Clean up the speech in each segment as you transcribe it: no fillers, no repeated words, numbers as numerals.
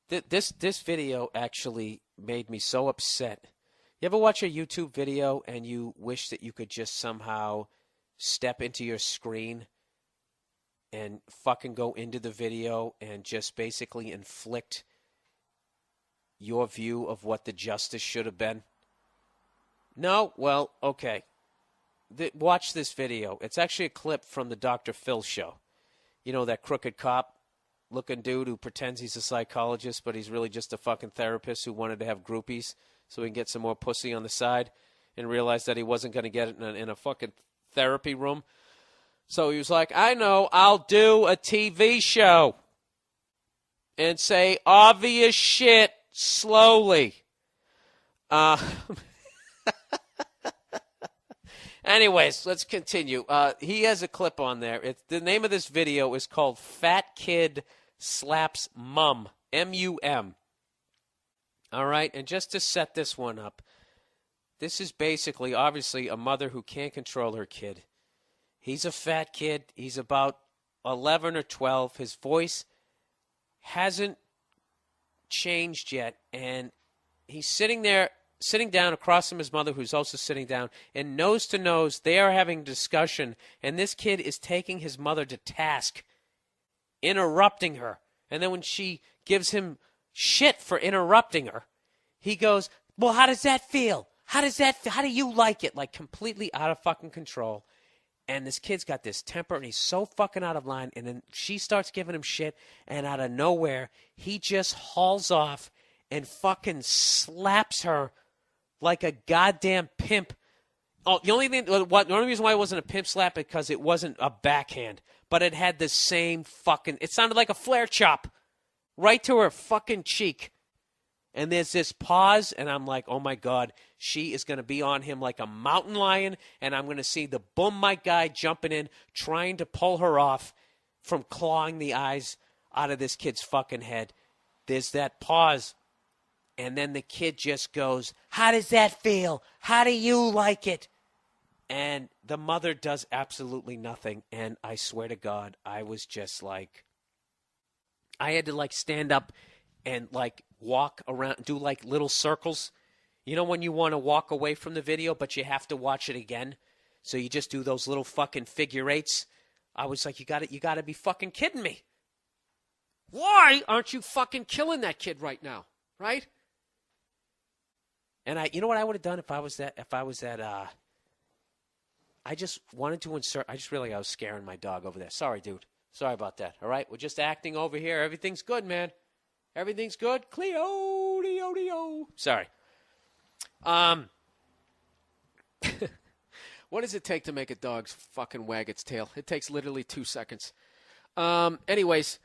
This video actually made me so upset. You ever watch a YouTube video and you wish that you could just somehow step into your screen and fucking go into the video and just basically inflict your view of what the justice should have been? No? Well, okay. Watch this video. It's actually a clip from the Dr. Phil show. You know, that crooked cop looking dude who pretends he's a psychologist, but he's really just a fucking therapist who wanted to have groupies so he can get some more pussy on the side and realized that he wasn't going to get it in a fucking therapy room. So he was like, I know, I'll do a TV show and say obvious shit slowly. Anyways, let's continue. He has a clip on there. The name of this video is called Fat Kid Slaps Mum, M-U-M. All right, and just to set this one up, this is basically, obviously, a mother who can't control her kid. He's a fat kid. He's about 11 or 12. His voice hasn't changed yet, and he's sitting down across from his mother, who's also sitting down, and nose to nose, they are having a discussion, and this kid is taking his mother to task, interrupting her. And then when she gives him shit for interrupting her, he goes, well, how does that feel? How do you like it? Like, completely out of fucking control. And this kid's got this temper, and he's so fucking out of line. And then she starts giving him shit, and out of nowhere, he just hauls off and fucking slaps her like a goddamn pimp. Oh, the only reason why it wasn't a pimp slap is because it wasn't a backhand, but it had the same fucking. It sounded like a flare chop, right to her fucking cheek. And there's this pause, and I'm like, oh my God, she is going to be on him like a mountain lion, and I'm going to see the boom mic guy jumping in, trying to pull her off from clawing the eyes out of this kid's fucking head. There's that pause, and then the kid just goes, how does that feel? How do you like it? And the mother does absolutely nothing, and I swear to God, I was just like, I had to like stand up and like walk around, do like little circles. You know when you want to walk away from the video, but you have to watch it again? So you just do those little fucking figure eights. I was like, you gotta be fucking kidding me. Why aren't you fucking killing that kid right now? Right? And you know what I would have done if I was that, I just wanted to insert, I just realized I was scaring my dog over there. Sorry, dude. Sorry about that. All right? We're just acting over here. Everything's good, man. Everything's good? Cleo, dio, dio. Sorry. What does it take to make a dog fucking wag its tail? It takes literally 2 seconds. Anyways,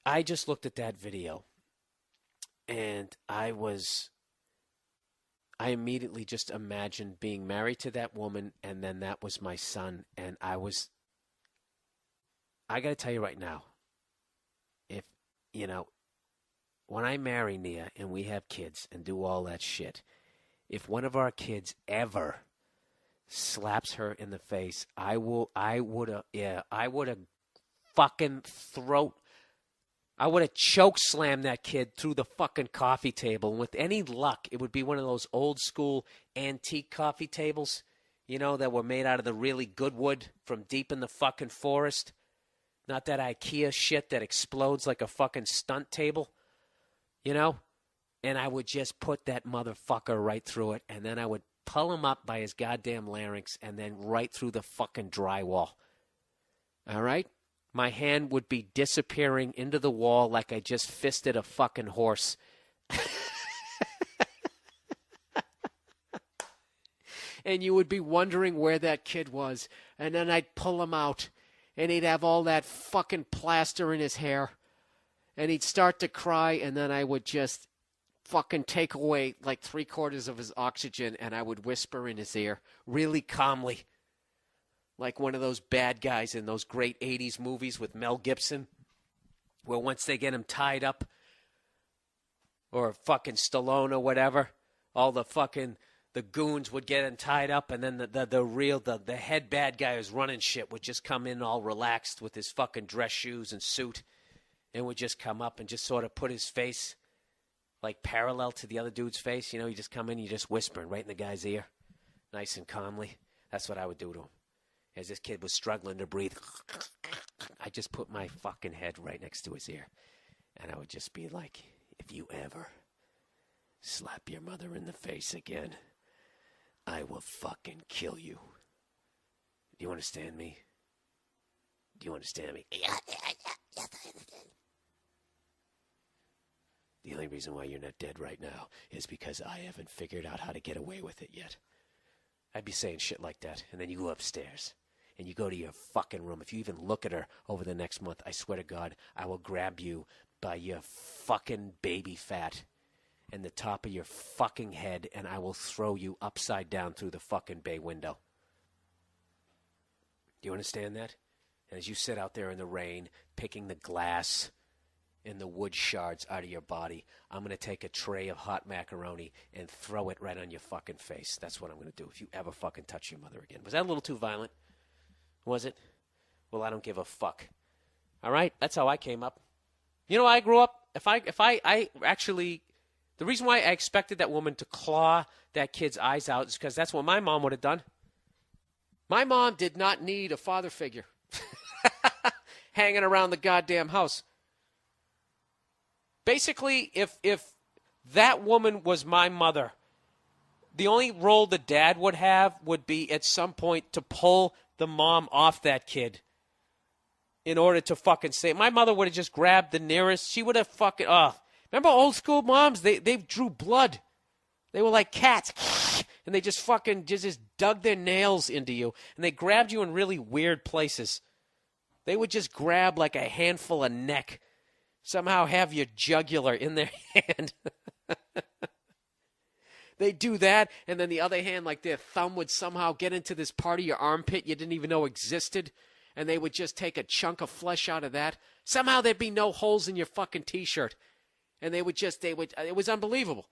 I just looked at that video, and I immediately just imagined being married to that woman, and then that was my son, and I got to tell you right now, when I marry Nia and we have kids and do all that shit, if one of our kids ever slaps her in the face, I would have fucking I would have choke slammed that kid through the fucking coffee table. And with any luck, it would be one of those old school antique coffee tables, that were made out of the really good wood from deep in the fucking forest. Not that IKEA shit that explodes like a fucking stunt table, And I would just put that motherfucker right through it, and then I would pull him up by his goddamn larynx and then right through the fucking drywall. All right? My hand would be disappearing into the wall like I just fisted a fucking horse. And you would be wondering where that kid was, and then I'd pull him out. And he'd have all that fucking plaster in his hair. And he'd start to cry, and then I would just fucking take away like 3/4 of his oxygen, and I would whisper in his ear really calmly. Like one of those bad guys in those great 80s movies with Mel Gibson, where once they get him tied up, or fucking Stallone or whatever, all the goons would get him tied up, and then the head bad guy who's running shit would just come in all relaxed with his fucking dress shoes and suit, and would just come up and just sort of put his face like parallel to the other dude's face. You know, you just come in, you just whispering right in the guy's ear, nice and calmly. That's what I would do to him. As this kid was struggling to breathe, I just put my fucking head right next to his ear. And I would just be like, if you ever slap your mother in the face again, I will fucking kill you. Do you understand me? Do you understand me? Yes, I understand. The only reason why you're not dead right now is because I haven't figured out how to get away with it yet. I'd be saying shit like that, and then you go upstairs, and you go to your fucking room. If you even look at her over the next month, I swear to God, I will grab you by your fucking baby fat and the top of your fucking head, and I will throw you upside down through the fucking bay window. Do you understand that? And as you sit out there in the rain, picking the glass and the wood shards out of your body, I'm going to take a tray of hot macaroni and throw it right on your fucking face. That's what I'm going to do if you ever fucking touch your mother again. Was that a little too violent? Was it? Well, I don't give a fuck. All right? That's how I came up. You know, I grew up, I actually, the reason why I expected that woman to claw that kid's eyes out is because that's what my mom would have done. My mom did not need a father figure hanging around the goddamn house. Basically, if that woman was my mother, the only role the dad would have would be at some point to pull the mom off that kid in order to fucking save. My mother would have just grabbed the nearest. She would have fucking, remember old school moms? They drew blood. They were like cats. And they just fucking just dug their nails into you. And they grabbed you in really weird places. They would just grab like a handful of neck. Somehow have your jugular in their hand. They do that, and then the other hand, like their thumb would somehow get into this part of your armpit you didn't even know existed, and they would just take a chunk of flesh out of that. Somehow there'd be no holes in your fucking T-shirt. And it was unbelievable.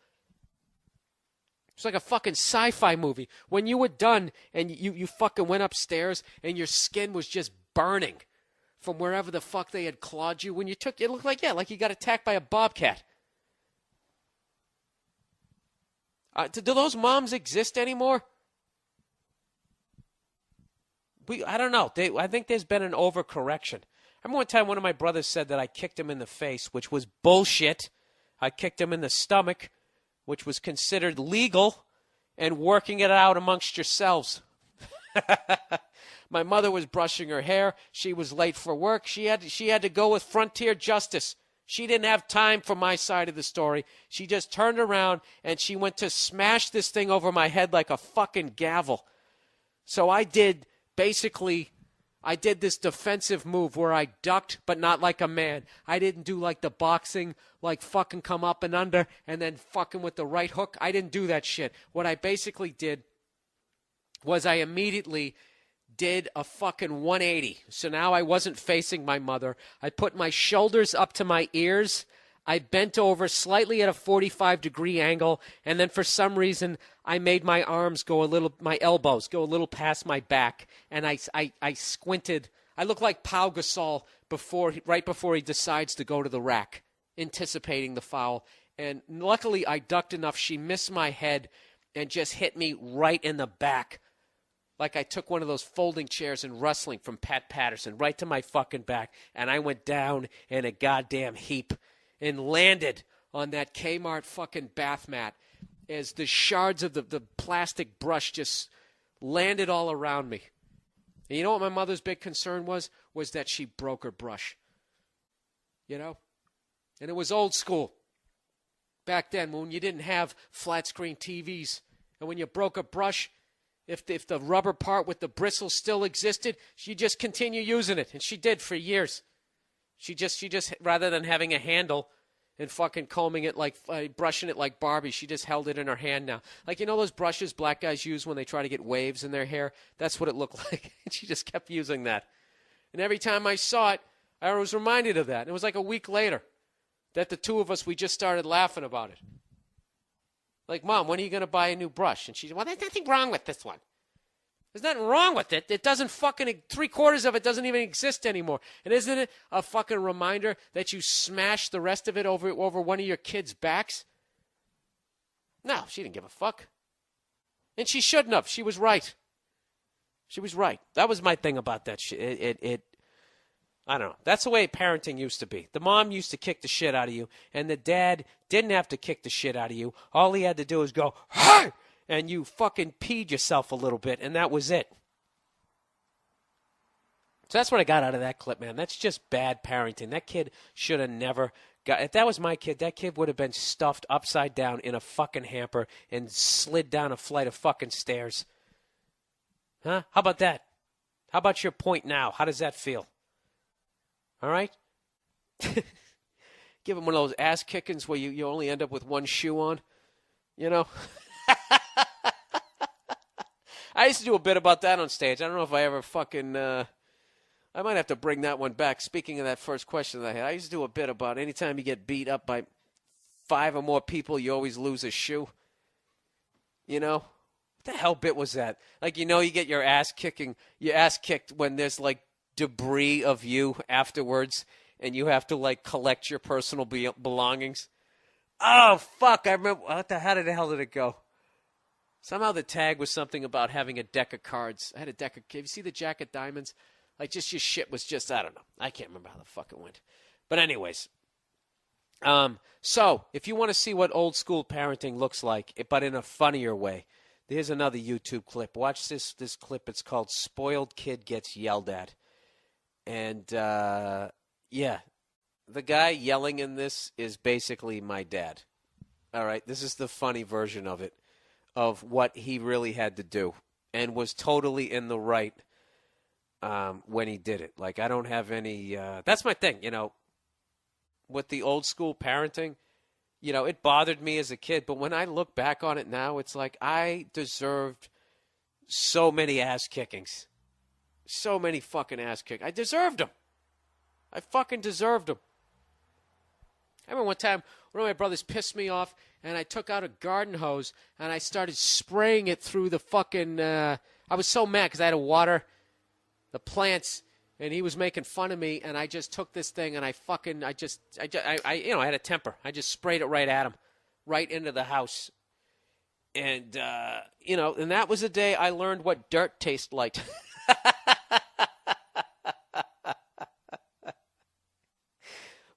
It's like a fucking sci-fi movie. When you were done and you fucking went upstairs and your skin was just burning from wherever the fuck they had clawed you. When you took, it looked like, like you got attacked by a bobcat. Do those moms exist anymore? I don't know. I think there's been an overcorrection. I remember one time one of my brothers said that I kicked him in the face, which was bullshit. I kicked him in the stomach, which was considered legal, and working it out amongst yourselves. My mother was brushing her hair. She was late for work. She had to go with frontier justice. She didn't have time for my side of the story. She just turned around and she went to smash this thing over my head like a fucking gavel. So I did this defensive move where I ducked, but not like a man. I didn't do like the boxing, like fucking come up and under and then fucking with the right hook. I didn't do that shit. What I basically did was I immediately did a fucking 180. So now I wasn't facing my mother. I put my shoulders up to my ears. I bent over slightly at a 45-degree angle, and then for some reason I made my elbows go a little past my back, and I squinted. I looked like Pau Gasol right before he decides to go to the rack, anticipating the foul. And luckily I ducked enough. She missed my head and just hit me right in the back. Like I took one of those folding chairs in wrestling from Pat Patterson right to my fucking back, and I went down in a goddamn heap and landed on that Kmart fucking bath mat as the shards of the plastic brush just landed all around me. And you know what my mother's big concern was? Was that she broke her brush. You know? And it was old school. Back then when you didn't have flat screen TVs, and when you broke a brush, if the rubber part with the bristles still existed, she just continue using it. And she did for years. She just rather than having a handle and fucking combing it like, brushing it like Barbie, she just held it in her hand now. Like, you know those brushes black guys use when they try to get waves in their hair? That's what it looked like. And she just kept using that. And every time I saw it, I was reminded of that. And it was like a week later that the two of us, we just started laughing about it. Like, Mom, when are you going to buy a new brush? And she said, well, there's nothing wrong with this one. There's nothing wrong with it. It doesn't fucking, 3/4 of it doesn't even exist anymore. And isn't it a fucking reminder that you smash the rest of it over one of your kids' backs? No, she didn't give a fuck. And she shouldn't have. She was right. She was right. That was my thing about that shit. I don't know. That's the way parenting used to be. The mom used to kick the shit out of you, and the dad didn't have to kick the shit out of you. All he had to do was go, "Hey!" and you fucking peed yourself a little bit, and that was it. So that's what I got out of that clip, man. That's just bad parenting. That kid should have never got. If that was my kid, that kid would have been stuffed upside down in a fucking hamper and slid down a flight of fucking stairs. Huh? How about that? How about your point now? How does that feel? All right? Give him one of those ass kickings where you only end up with one shoe on. You know? I used to do a bit about that on stage. I don't know if I ever fucking... I might have to bring that one back. Speaking of that first question that I had, I used to do a bit about anytime you get beat up by 5 or more people, you always lose a shoe. You know? What the hell bit was that? Like, you know, you get your ass kicked when there's, like, debris of you afterwards, and you have to, like, collect your personal belongings. Oh, fuck. I remember. How the hell did it go? Somehow the tag was something about having a deck of cards. I had a deck of... Have you see the Jack of Diamonds? Like, just your shit was just... I don't know. I can't remember how the fuck it went. But anyways. So, if you want to see what old school parenting looks like, but in a funnier way, here's another YouTube clip. Watch this clip. It's called Spoiled Kid Gets Yelled At. And, yeah, the guy yelling in this is basically my dad. All right, this is the funny version of it, of what he really had to do, and was totally in the right when he did it. Like, I don't have any, that's my thing, you know, with the old school parenting, you know, it bothered me as a kid, but when I look back on it now, it's like I deserved so many ass kickings. So many fucking ass kickings. I deserved them. I fucking deserved them. I remember one time one of my brothers pissed me off, and I took out a garden hose, and I started spraying it through the fucking... I was so mad because I had to water the plants, and he was making fun of me, and I just took this thing, and I had a temper. I just sprayed it right at him, right into the house. And, you know, and that was the day I learned what dirt tastes like.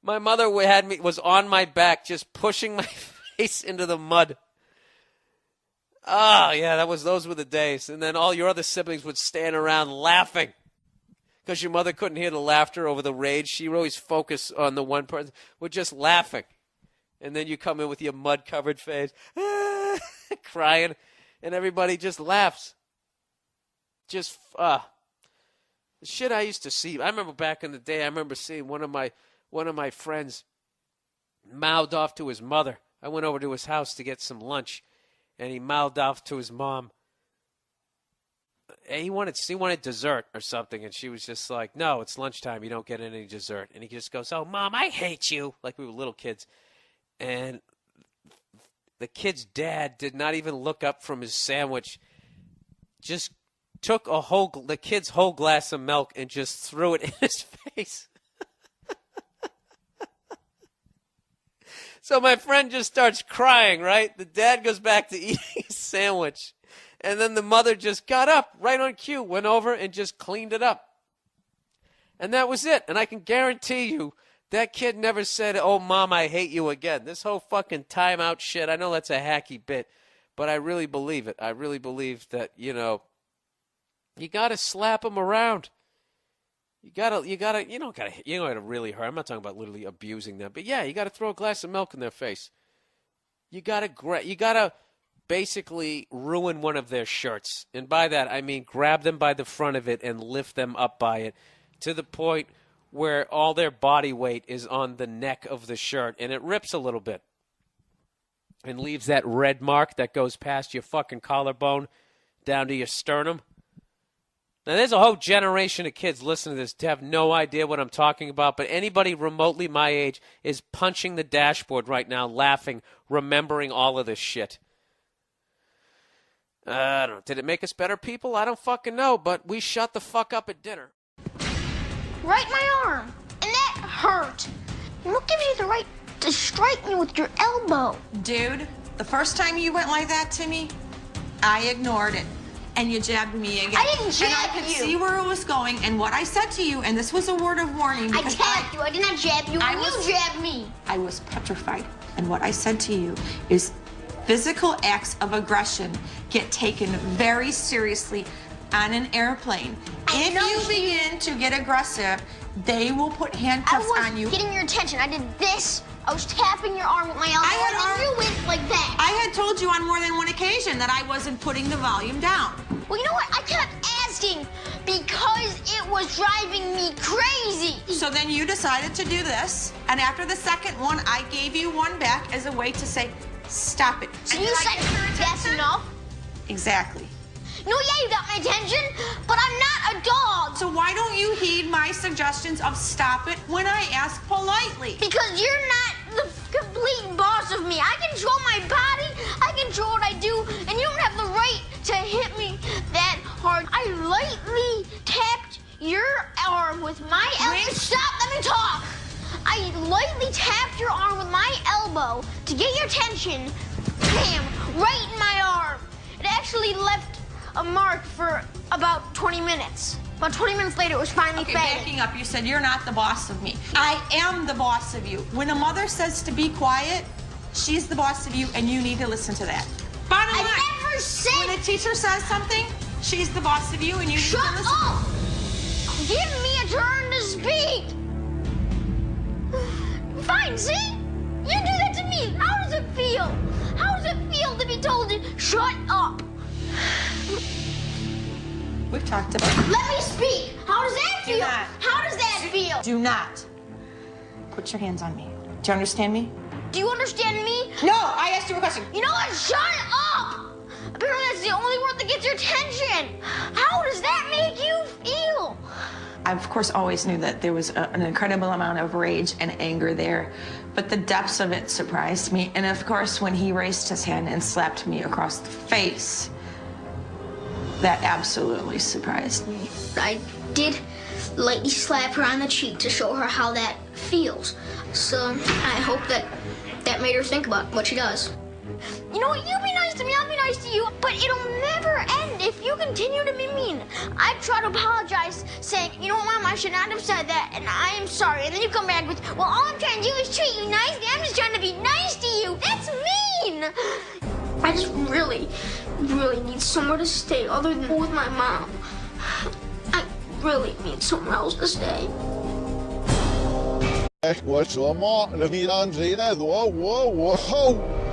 My mother was on my back, just pushing my face into the mud. Oh, yeah, those were the days. And then all your other siblings would stand around laughing because your mother couldn't hear the laughter over the rage. She would always focus on the one person. We're just laughing. And then you come in with your mud-covered face, crying, and everybody just laughs. Just, the shit I used to see. I remember back in the day, I remember seeing one of my friends mouthed off to his mother. I went over to his house to get some lunch, and he mouthed off to his mom. He wanted dessert or something, and she was just like, "No, it's lunchtime. You don't get any dessert." And he just goes, "Oh, Mom, I hate you," like we were little kids. And the kid's dad did not even look up from his sandwich, just took the kid's whole glass of milk and just threw it in his face. So my friend just starts crying, right? The dad goes back to eating his sandwich. And then the mother just got up right on cue, went over and just cleaned it up. And that was it. And I can guarantee you that kid never said, "Oh, Mom, I hate you" again. This whole fucking timeout shit, I know that's a hacky bit, but I really believe it. I really believe that, you know, you got to slap him around. You don't gotta really hurt. I'm not talking about literally abusing them, but yeah, you got to throw a glass of milk in their face. You got to basically ruin one of their shirts. And by that, I mean grab them by the front of it and lift them up by it to the point where all their body weight is on the neck of the shirt and it rips a little bit and leaves that red mark that goes past your fucking collarbone down to your sternum. Now, there's a whole generation of kids listening to this to have no idea what I'm talking about, but anybody remotely my age is punching the dashboard right now, laughing, remembering all of this shit. I don't know. Did it make us better people? I don't fucking know, but we shut the fuck up at dinner. Right in my arm, and that hurt. And what gives you the right to strike me with your elbow? Dude, the first time you went like that to me, I ignored it. And you jabbed me again. I didn't jab you. And I could see where it was going. And what I said to you, and this was a word of warning. I tapped you. I did not jab you. You jabbed me. I was petrified. And what I said to you is physical acts of aggression get taken very seriously on an airplane. If you begin to get aggressive, they will put handcuffs on you. I was getting your attention. I did this. I was tapping your arm with my elbow, and you went like that. I had told you on more than one occasion that I wasn't putting the volume down. Well, you know what? I kept asking because it was driving me crazy. So then you decided to do this, and after the second one, I gave you one back as a way to say, stop it. So you said that's enough? Exactly. No, yeah, you got my attention, but I'm not a dog. So why don't you heed my suggestions of stop it when I ask politely? Because you're not the complete boss of me. I control my body, I control what I do, and you don't have the right to hit me that hard. I lightly tapped your arm with my elbow. Stop, let me talk. I lightly tapped your arm with my elbow to get your attention. Bam, right in my arm. It actually left a mark for about 20 minutes. About 20 minutes later, it was finally faded. Backing up, you said you're not the boss of me. I am the boss of you. When a mother says to be quiet, she's the boss of you, and you need to listen to that. Bottom line. I never said. When a teacher says something, she's the boss of you, and you need to listen. Shut up! Give me a turn to speak. Fine, see? You do that to me. How does it feel? How does it feel to be told to shut up? We've talked about it. Let me speak. How does that feel? Do not. How does that feel? Do not put your hands on me. Do you understand me? Do you understand me? No, I asked you a question. You know what? Shut up! Apparently that's the only word that gets your attention. How does that make you feel? I, of course, always knew that there was an incredible amount of rage and anger there, but the depths of it surprised me. And of course, when he raised his hand and slapped me across the face, that absolutely surprised me. I did lightly slap her on the cheek to show her how that feels. So I hope that made her think about what she does. You know what? You be nice to me, I'll be nice to you, but it'll never end if you continue to be mean. I try to apologize, saying, you know what, Mom, I should not have said that, and I am sorry. And then you come back with, well, all I'm trying to do is treat you nicely. I'm just trying to be nice to you. That's mean. I just really need somewhere to stay other than with my mom. I really need somewhere else to stay. What's your mom? Whoa, whoa, whoa.